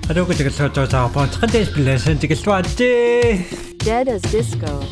Hallo, guten Tag, von Trends Blessing, die Geswati. Dead as disco.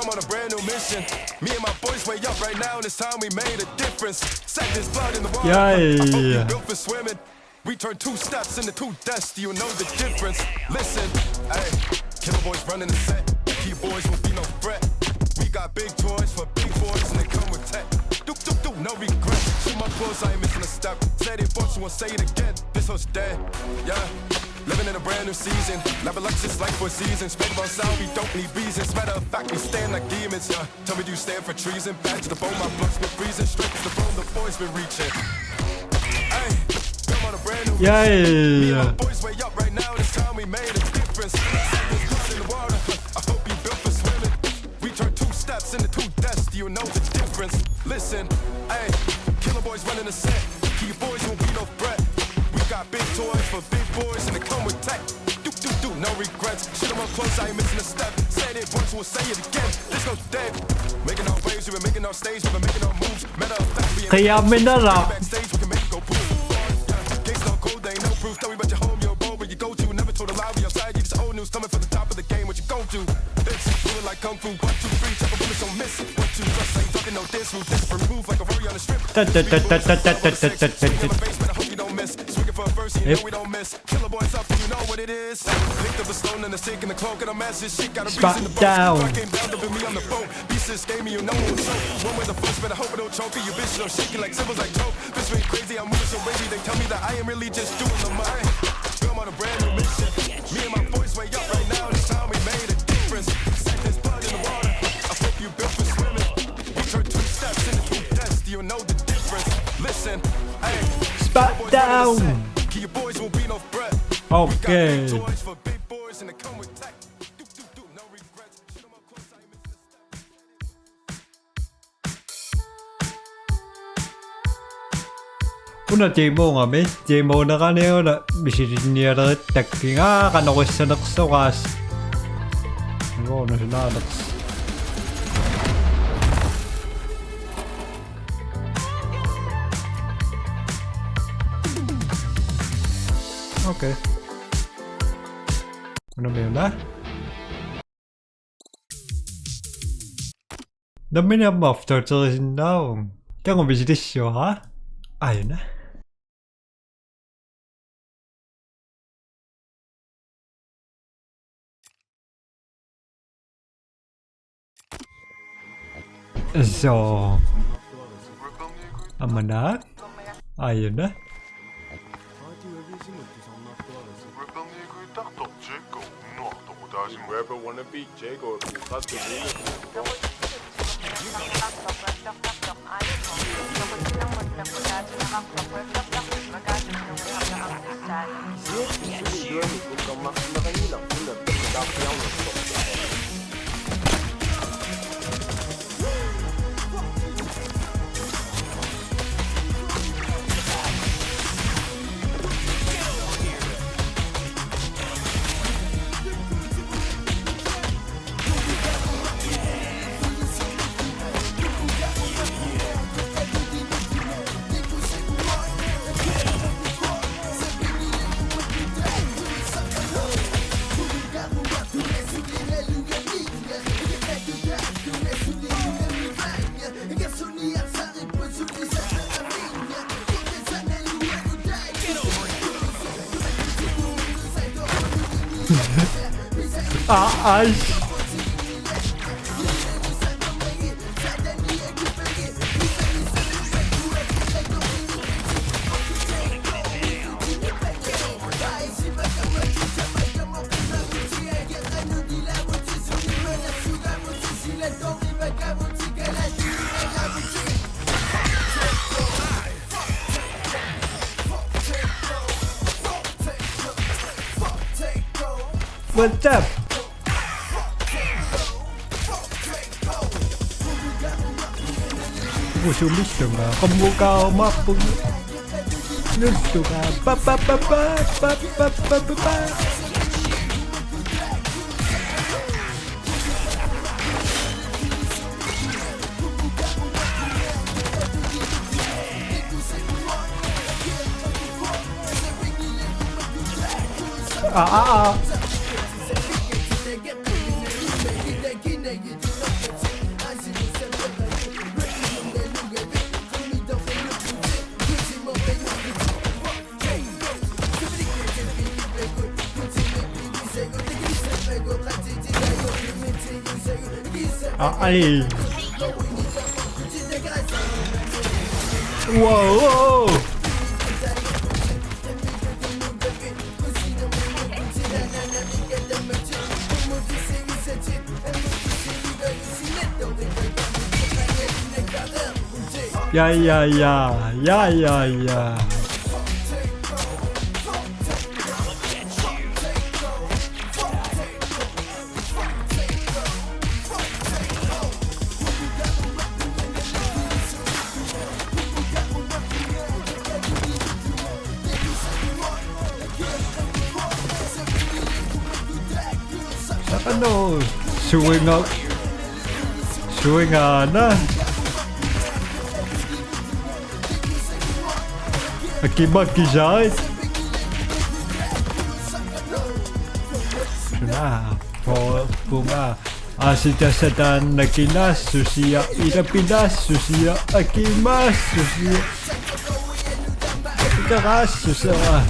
On a brand new mission. Me and my boys way up right now, and it's time we made a difference. Set this blood in the water. I hope you built for swimming. We turn 2 steps into 2 deaths. Do you know the difference? Listen, hey, killer boys running the set. Key boys will be no threat. We got big toys for big boys, and they come with tech. Do, no regret. Shoot my clothes, I ain't missing a step. Said it once, you won't say it again. This host dead, yeah. Living in a brand new season. Never Lexus life for seasons. Speak about sound, we don't need reasons. Matter of fact, we stand like demons, yeah. Tell me, do you stand for treason? Back to the bone, my blood's been freezing. Straight to the bone, the boys been reaching. Hey, I'm on a brand new mission. Me and my boys way up right now, this time we made a difference. Set this blood in the water. I hope you built for swimming. We turn 2 steps into 2 deaths. Do you know the difference? Listen, hey, killer boys running the set. Key boys won't be no threat. We got big toys for big boys, and they come with tech. Do, no regrets. Shit, I'm up close, I ain't missing a step. Said it once, we'll say it again. This goes dead. Making our waves, we've been making our stage, we've been making our moves. Matter of fact, we ain't backstage, we can make it go boom. Gates no cold, they ain't no proof. Tell me about your home, your abode, where you go to. Never told a lie, we outside, you just old news. Coming for the top of the game, what you gon' do? It's feeling like Kung Fu. 1, 2, 3, chop a bullets, don't miss. 1, 2, just ain't talking no this move. This for move like a warrior on the strip. For a verse, you know we don't miss. Killer boys up, you know what it is. Linked up a stone and a stick and a cloak and a message. Shit got a beast in the boat. I came down to me on the boat. Beasts gave me, you know what's choke. One with the first, better hope it don't choke. You bitch, don't shake it like symbols like choke. This way crazy, I'm moving so crazy. They tell me that I am really just doing the mind. I'm on a brand new mission. Me and my boys way up right now. This time we made a difference. Set this blood in the water. I hope you built for swimming. We turn 2 steps into 2 deaths. Do you know the difference? Listen, hey. Back down. Okay. Una demo nga me demo na kaneo na bisiniya takkinga kanokusanaksokas. Ngo na sinalaks. Okay. Ano ba yun na? Dami na after to rin daw. Kaya kung business yun ha? Ayun na. So, ama na? Ayun na. Whoever wanna beat Jago, if you cut the Ay. What's up? Isummagummi Qummukarumaartunga nulluga pa pa pa pa pa pa pa pa. Ay. Whoa. Yeah. Ano? Suwing na. Akibaki siya. Suna. Bunga. Asita satan nakinas. Susiya irapinas. Susiya akimas. Susiya. Ikakas. Susiya.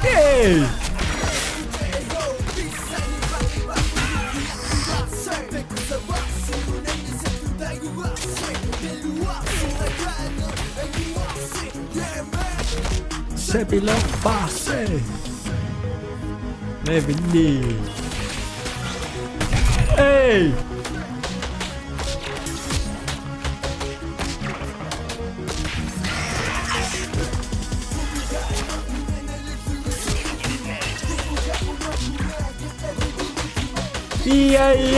Hey! Sepila passe! Nevini! Hey! Yay!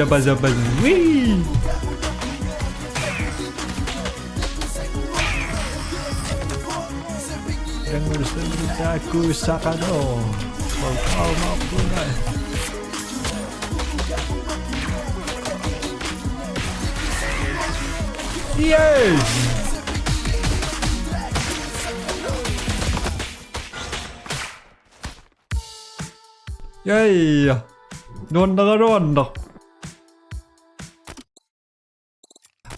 Baza. Wee! Yang gusto aku sa kano. Qummukarumaartunga. Yay! Yay! Ronda.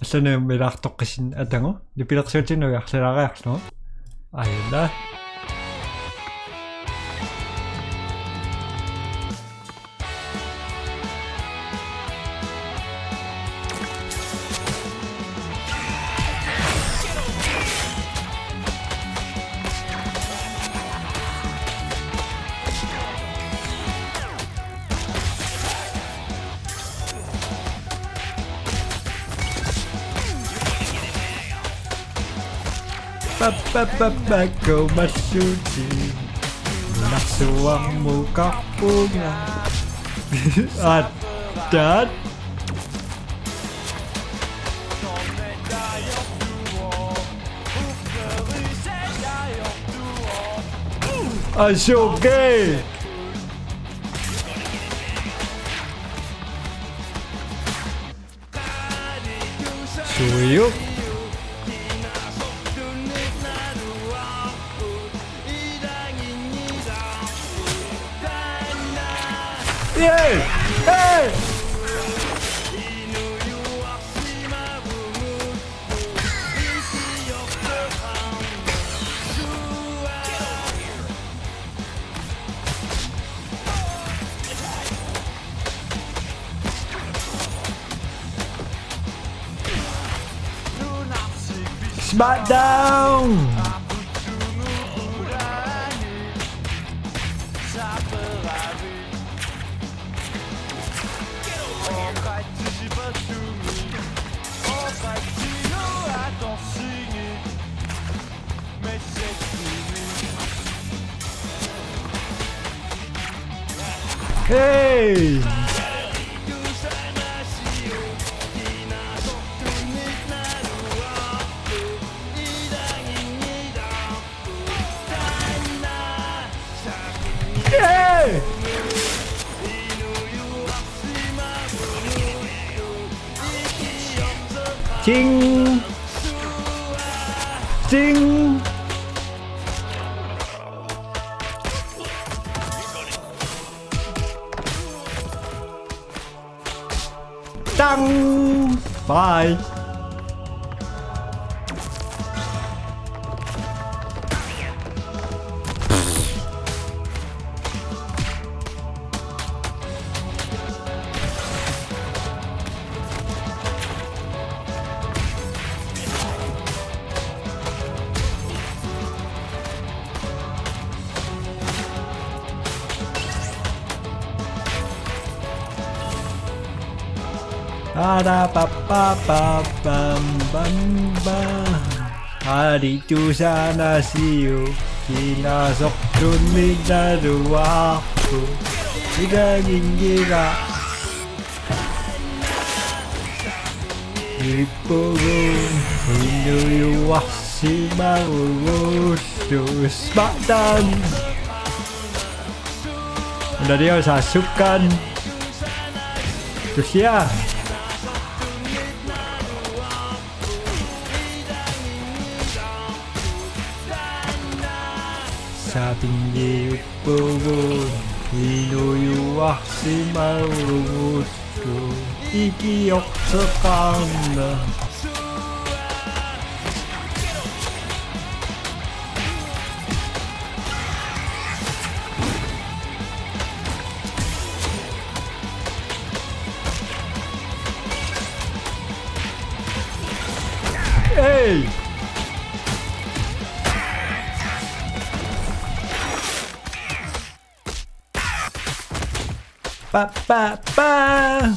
Asan na yung milaktok kasi atango? Di pinaksearchin no, yaksa no? Ayun na. Bago masuji naksuang muka bunga at Asylum Suyuk Hey! Smackdown. Hey! Hey! Ching! Ching! Tăng! Bye! Ada pa pa pa bam bam bam. Hari tu sana siu. Kinasok tunid na ruwaku. Idaging gira. Ipogo. Inuyuwak si Malersussavakka. Smackdown. Udah dia sasukan. Terus ya. Sa tinggi upogo, inuyuwak si Malersussavakka, ikiyok sa Xanda. Hey! Pa pa pa.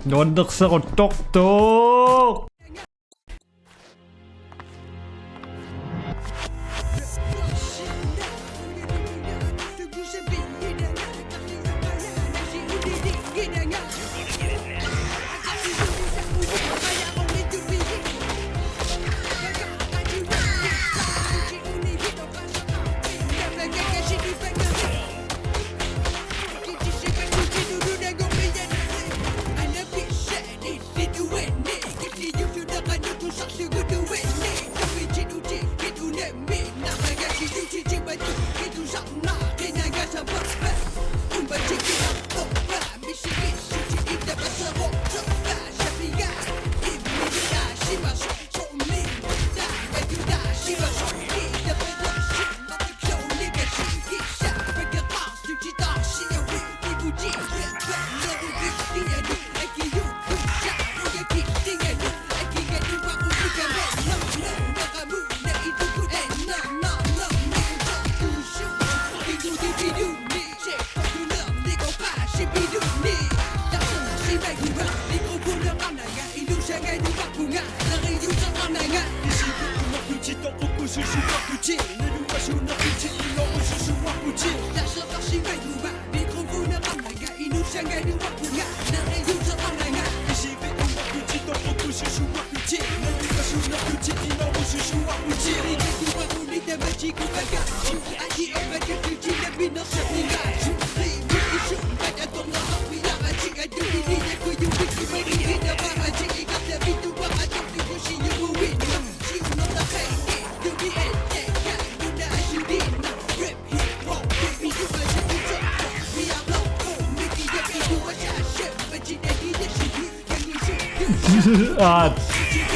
Nondak sa ko tok.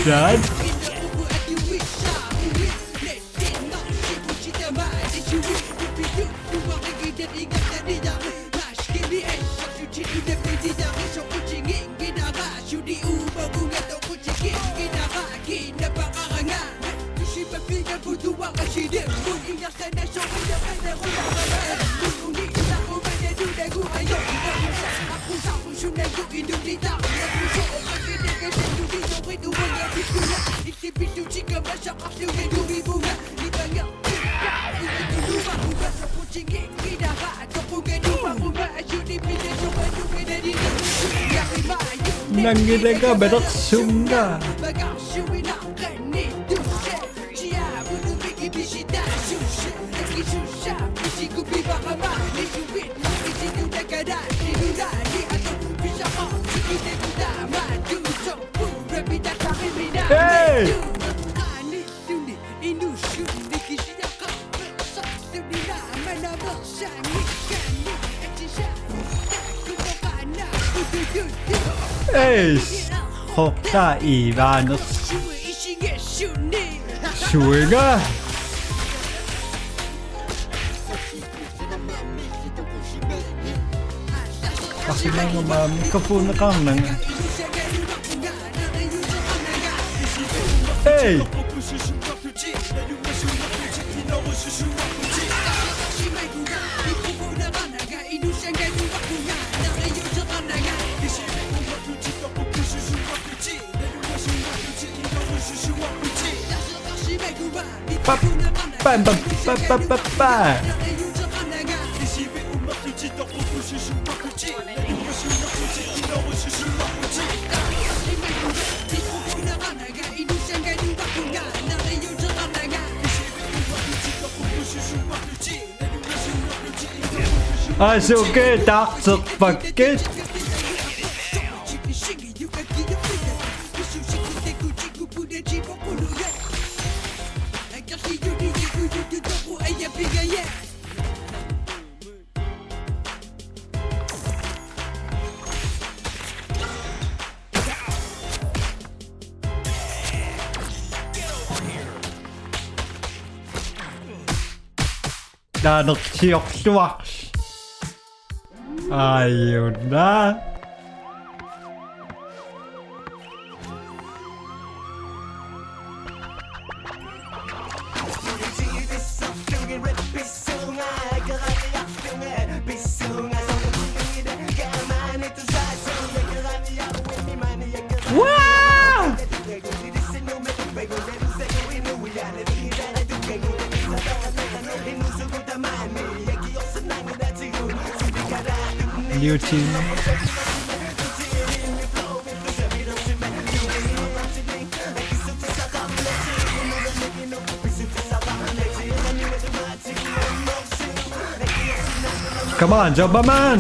Dad. nangilaga Malersussavakka. Hey! Hey! Hokta Ivanus. Suiga. Kasi mga Qummukarumaartunga nang. Hey! Asuke Annittarpagut. Nanuksioksuaks. Ayun na. Wow! New team. Come on, jump man!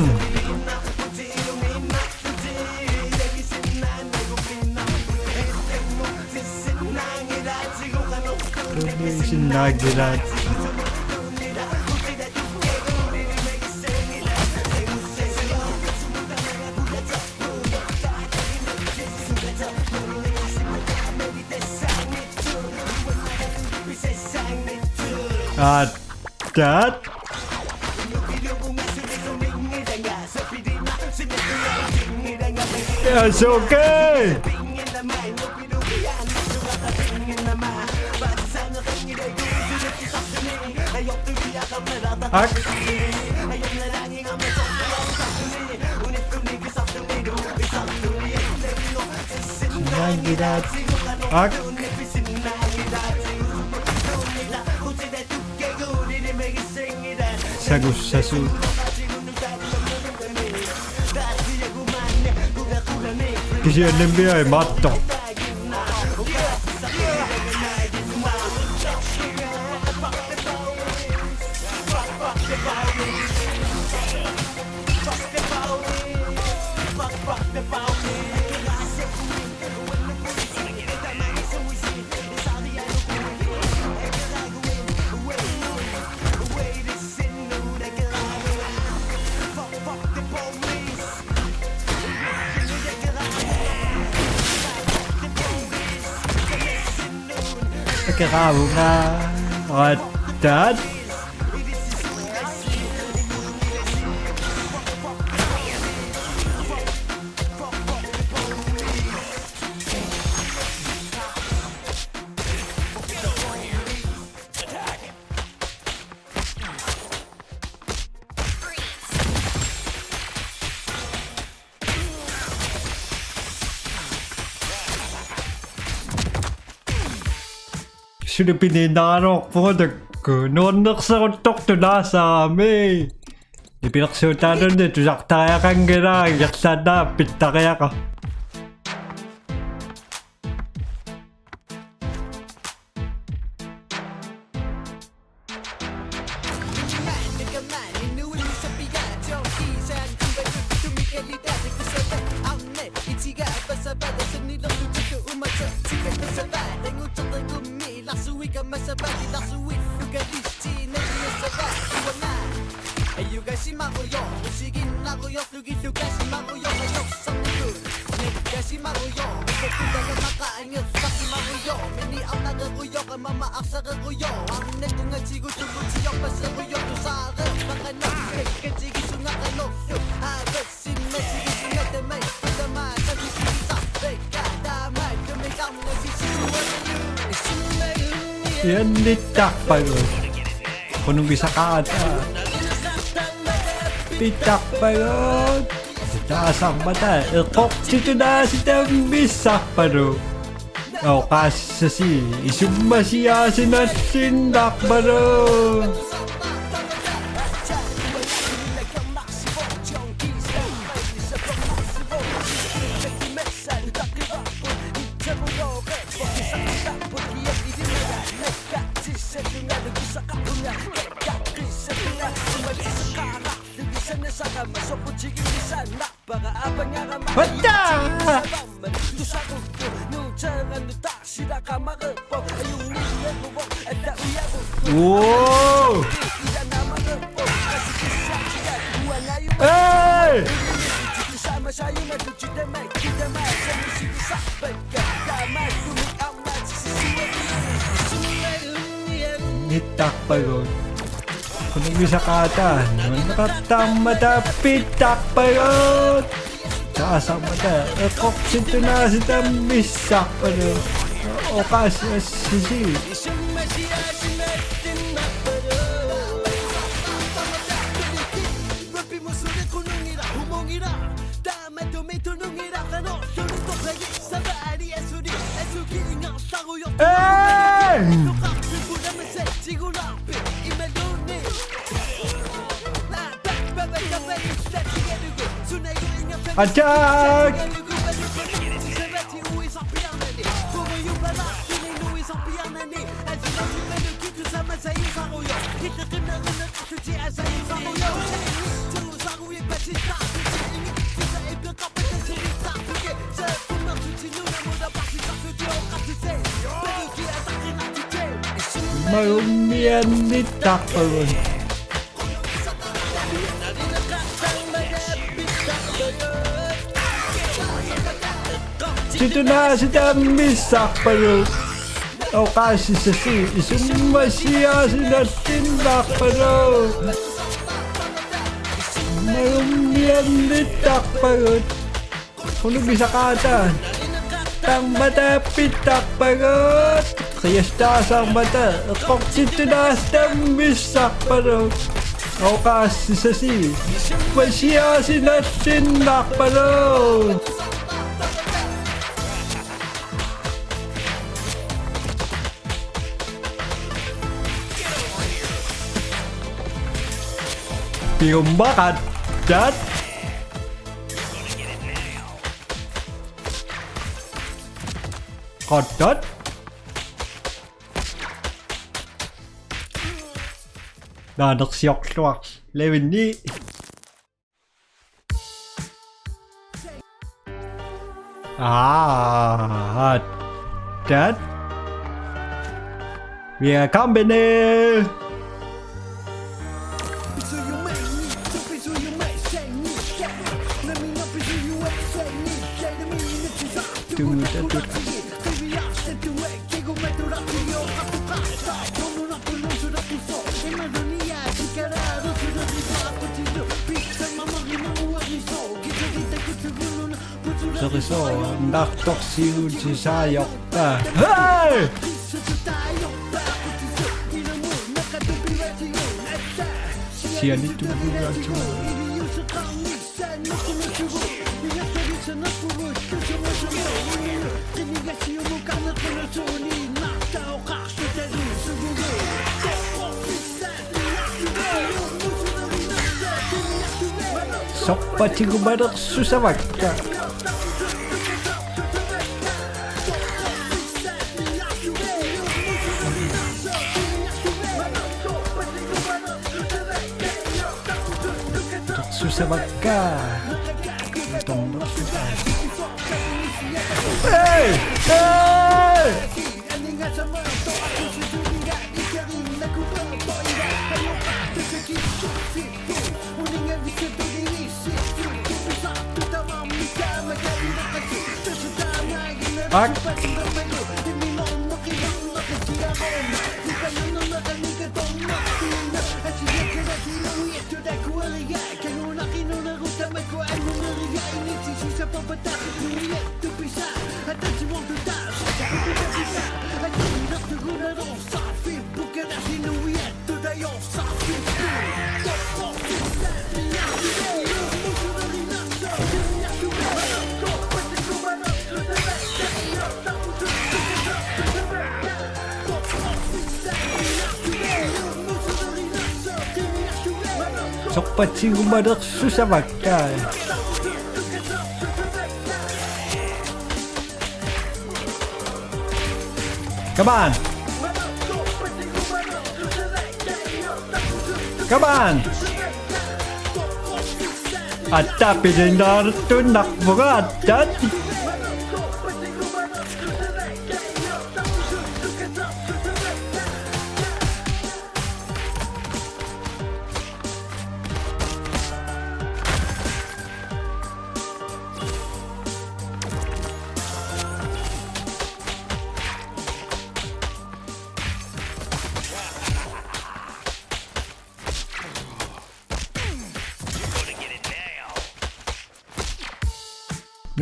Sinagilat. That. It's okay. Ak. Ak. Sasu. Kasi NBA matto. Qummukarumaartunga Dad. Sudah pininarok po nonok sa kontok to nasa kami. Ipinaksutan nun dito, saktaya kang gira, yaksada, pinta kaya ka. Annittarpagut. Kung bisa ka ata. Pittarpagut. Taas ang mata. Ikok dito na si Tambisarpagut. O kasi Isummasiyasin at Annittarpagut. Wow! Hey! Annittarpagut. Kung bisa ka ata. Nakatama Pittarpagut. Taas ang mata. Ikok dito na si Tambisarpagut. O kasi attack! Isummagummi Annittarpagut. Dito na si Tambisarpagut. O kasi Isummasiyasin at Annittarpagut. Isummagummi Annittarpagut. Kung bisa ka ata. Tang mata Pittarpagut. Kaya taas ang mata. Ikok dito na si Tambisarpagut. O kasi Isummasiyasin at Annittarpagut. Qummukarumaartunga dat kodot nanak siok siok lewin ni dat vi er kombineret. Soriso, naktoksiud si sayokta. Hey! Siyan itu bukan cuma. Sopati Malersussavakka. Malersussavakka. Hey! Hey! Ak. Sokpatsin Qummukarumaartunga. Come on. Come on. Atta Qimillugu atta.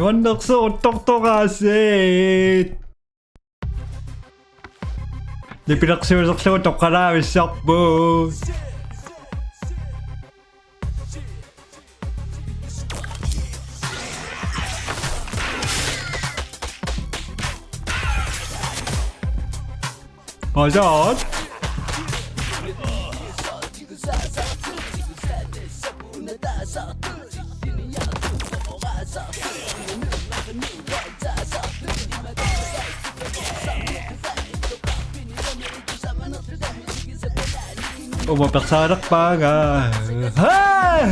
원덕소 똑똑하세. 내 비락세워서 똑하라 썩부. 맞아. Umapaksarak pa nga. Ha!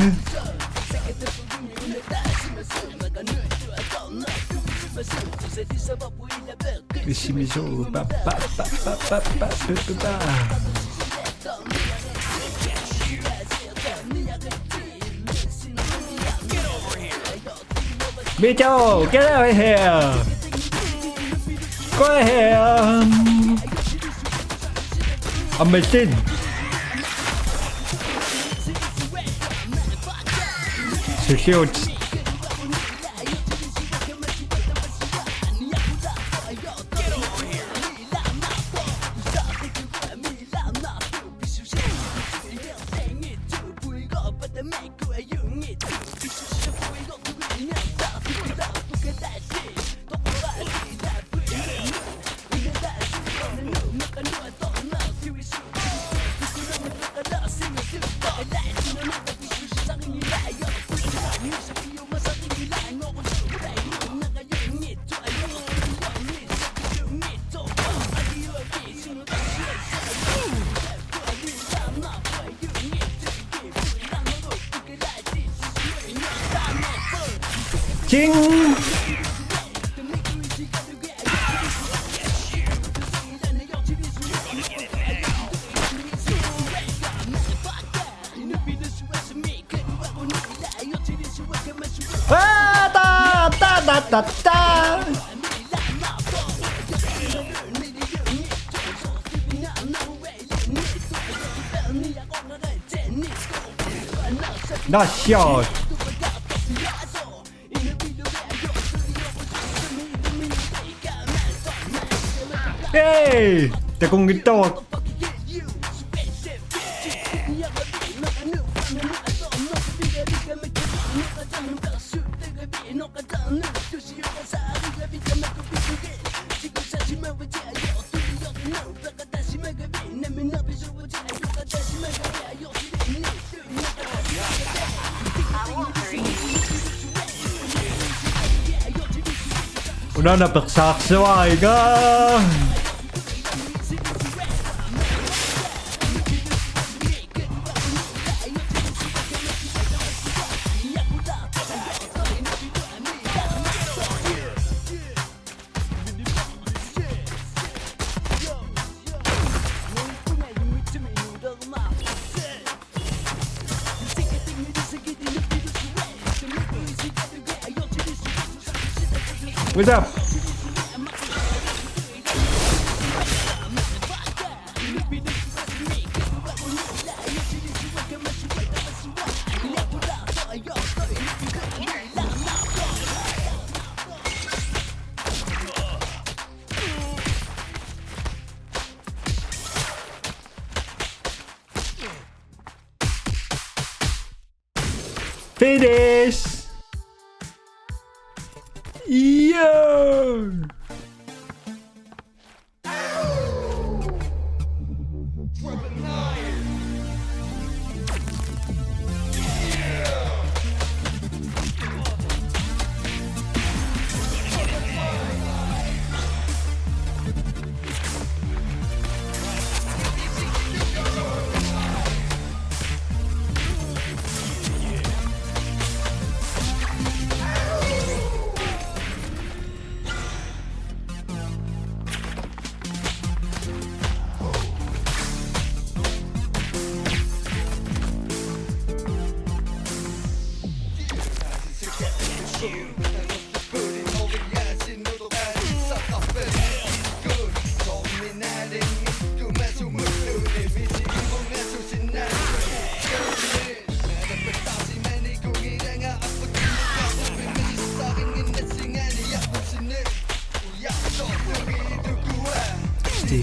Ishimizu pa. Bicho, get over here. Go ahead. Amazing. Huge. Ching! Ah, ta. Nice shot. Hey, te kung ito. Udah dapat saksa aja. What's up? Finish! Yo!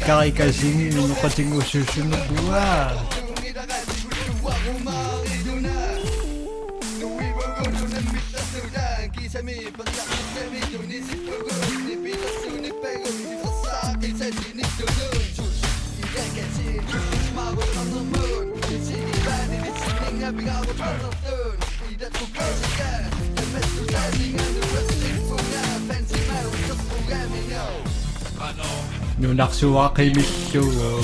Kakaisin yung pating ususunod buwa. Nunaksuwa kay Qimillugu.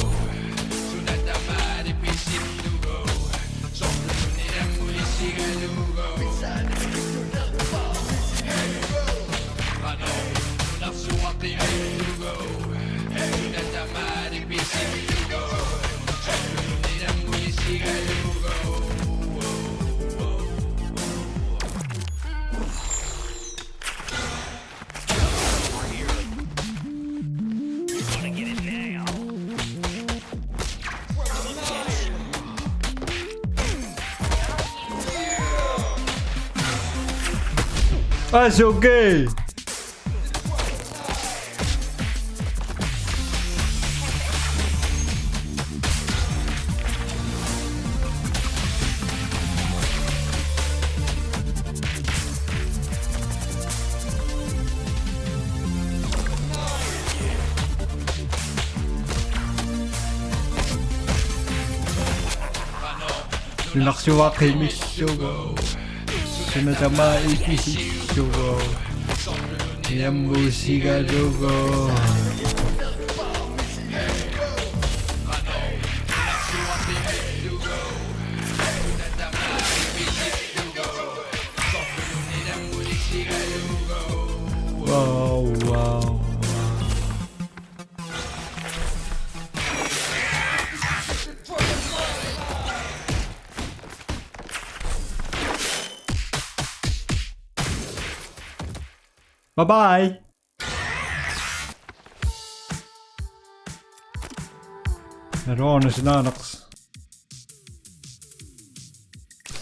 That's okay. Nunaksuwa kay Qimillugu. Sunatama Qimillugu. Qimillugu. Wow, wow. Bye-bye.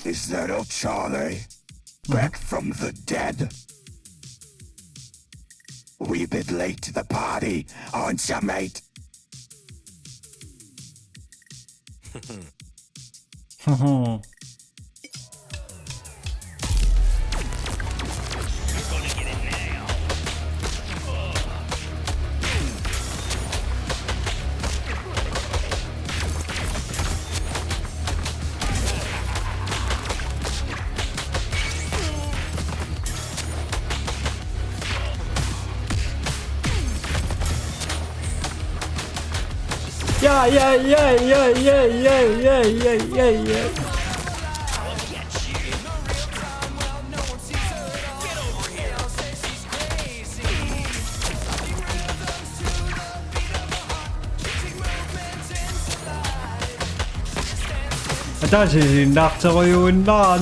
Is that old Charlie? Back from the dead? We bit late to the party, aren't ya, mate? Yeah. 다시 낙서가 요난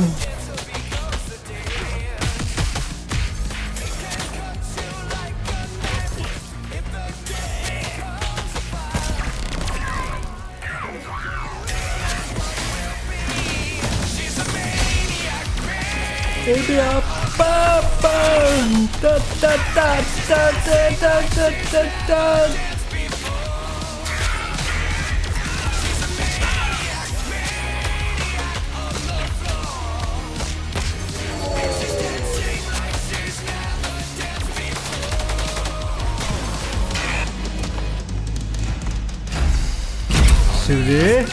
Baby up, bum, da da da da da da da da. Really?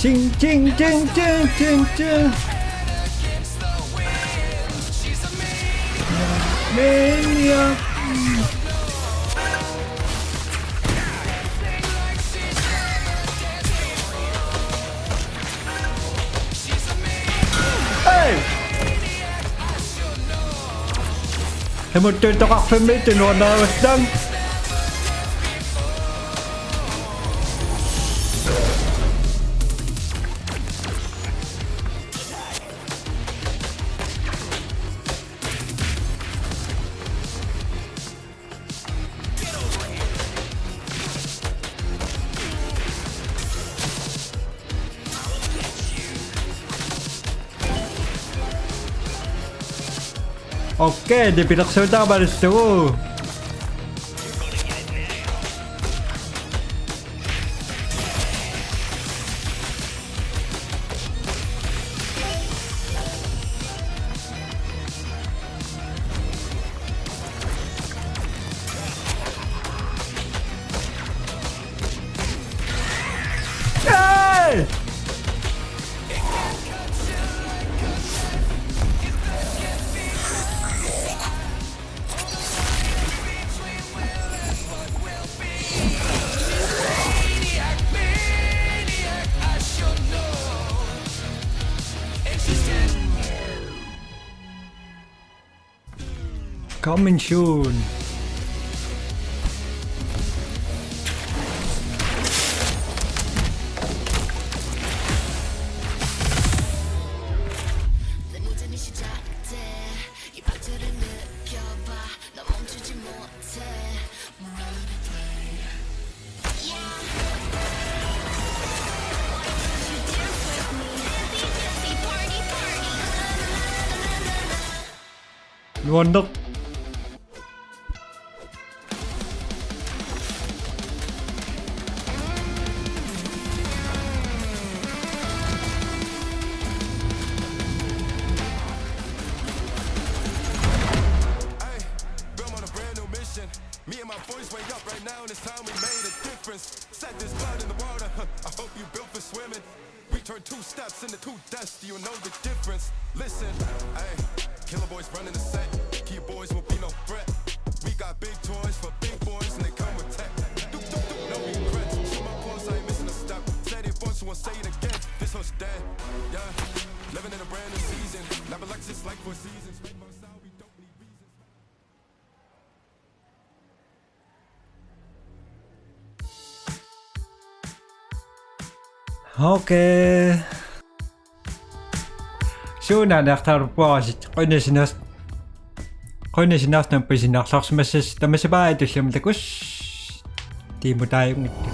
Ching ching ching ching ching ching. Maniac. Hey! Hemlock kaffe med till någon av oss dan. Okei, di pinaksulta ka Malersussavakka. Hey! Coming soon. Wonder. Me and my boys wake up right now and it's time we made a difference. Set this blood in the water, I hope you built for swimming. We turn 2 steps into 2 deaths, you'll know the difference. Listen, hey, killer boys running the set. Key boys will be no threat. We got big toys for big boys and they come with tech. No regrets, shoot my boys, I ain't missing a step. Said it once, so I'll say it again. This hook's dead, yeah. Living in a brand new season. Never like this like 4 seasons. Okay. Suuna naqtarupuasit qunisinas nampisinarlarsimassas tamasapaa itullama takus tiimutaiungit